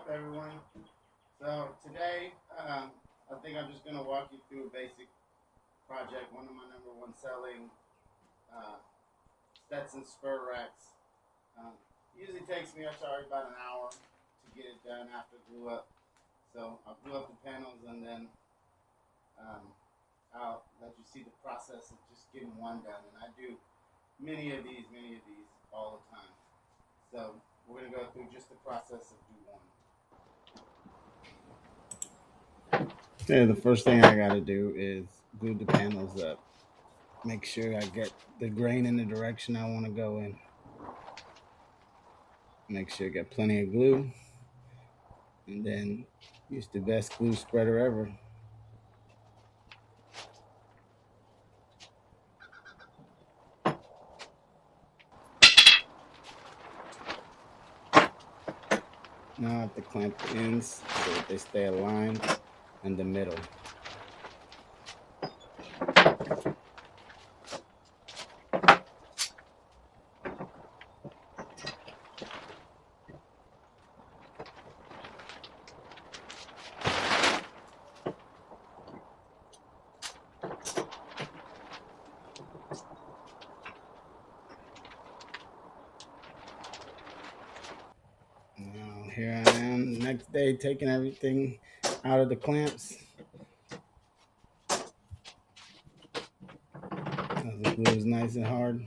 up, everyone? So today, I think I'm just going to walk you through a basic project. One of my number one selling uh, Stetson Spur racks. Usually takes me about an hour to get it done after glue up. So I'll glue up the panels and then um, I'll let you see the process of just getting one done. And I do many of these all the time. So we're going to go through just the process of do one. Yeah, the first thing I got to do is glue the panels up. Make sure I get the grain in the direction I want to go in. Make sure I got plenty of glue. And then use the best glue spreader ever. Now I have to clamp the ends so that they stay aligned in the middle. Now here I am next day taking everything out of the clamps. The glue is nice and hard.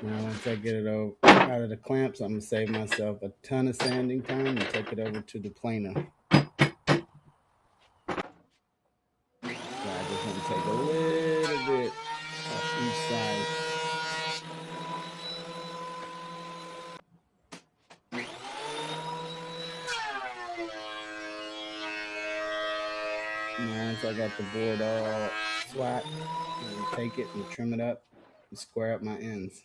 Now once I get it out of the clamps, I'm going to save myself a ton of sanding time and take it over to the planer. So I just want to take a little bit off each side. Now once I got the board all flat, I'm going to take it and trim it up and square up my ends.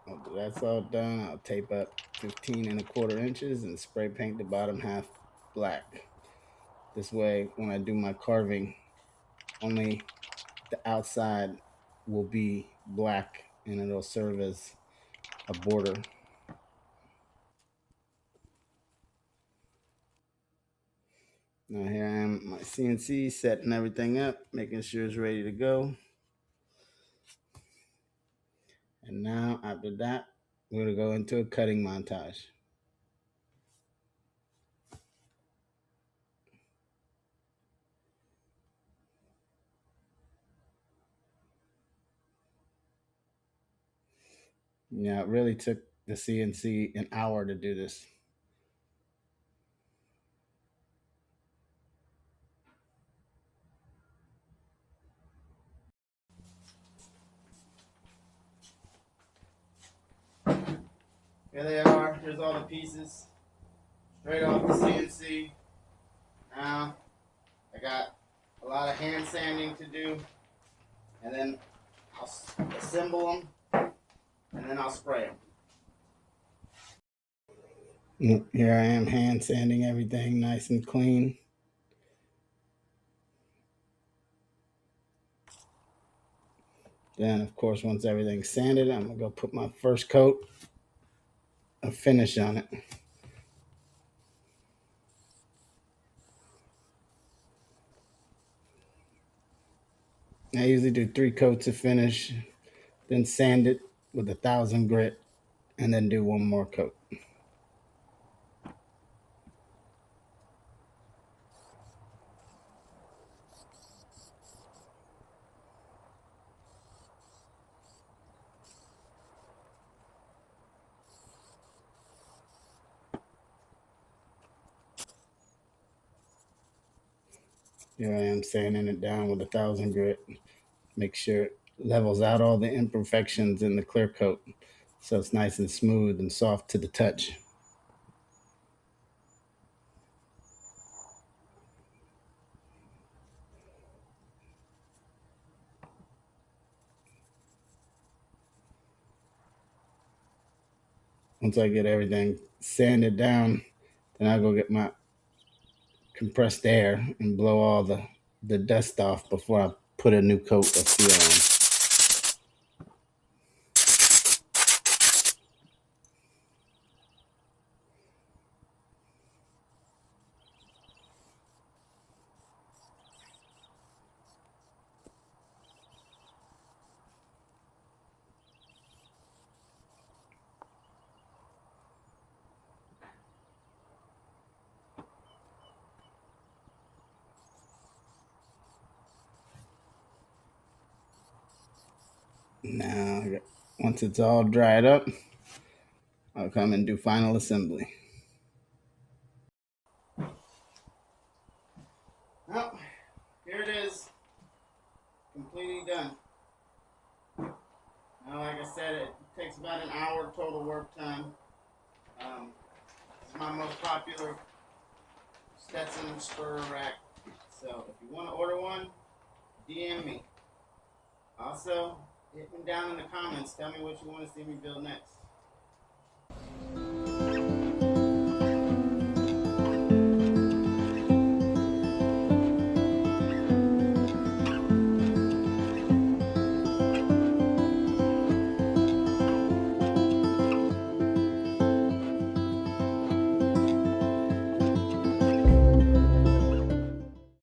After that's all done, I'll tape up 15 1/4 inches and spray paint the bottom half black. This way, when I do my carving, only the outside will be black and it'll serve as a border. Now here I am, my CNC, setting everything up, making sure it's ready to go. And now after that, we're gonna go into a cutting montage. Yeah, it really took the CNC an hour to do this. Here they are. Here's all the pieces straight off the CNC. Now I got a lot of hand sanding to do, and then I'll assemble them, and then I'll spray them. Here I am hand sanding everything nice and clean. Then, of course, once everything's sanded, I'm gonna go put my first coat of finish on it. I usually do 3 coats of finish, then sand it with 1,000 grit, and then do 1 more coat. Here I am sanding it down with 1,000 grit. Make sure it levels out all the imperfections in the clear coat so it's nice and smooth and soft to the touch. Once I get everything sanded down, then I'll go get my compressed air and blow all the dust off before I put a new coat of steel on. Once it's all dried up, I'll come and do final assembly. Well, here it is, completely done. Now, like I said, it takes about an hour total work time. It's my most popular Stetson Spur Rack. So if you want to order one, DM me. Also, hit me down in the comments. Tell me what you want to see me build next.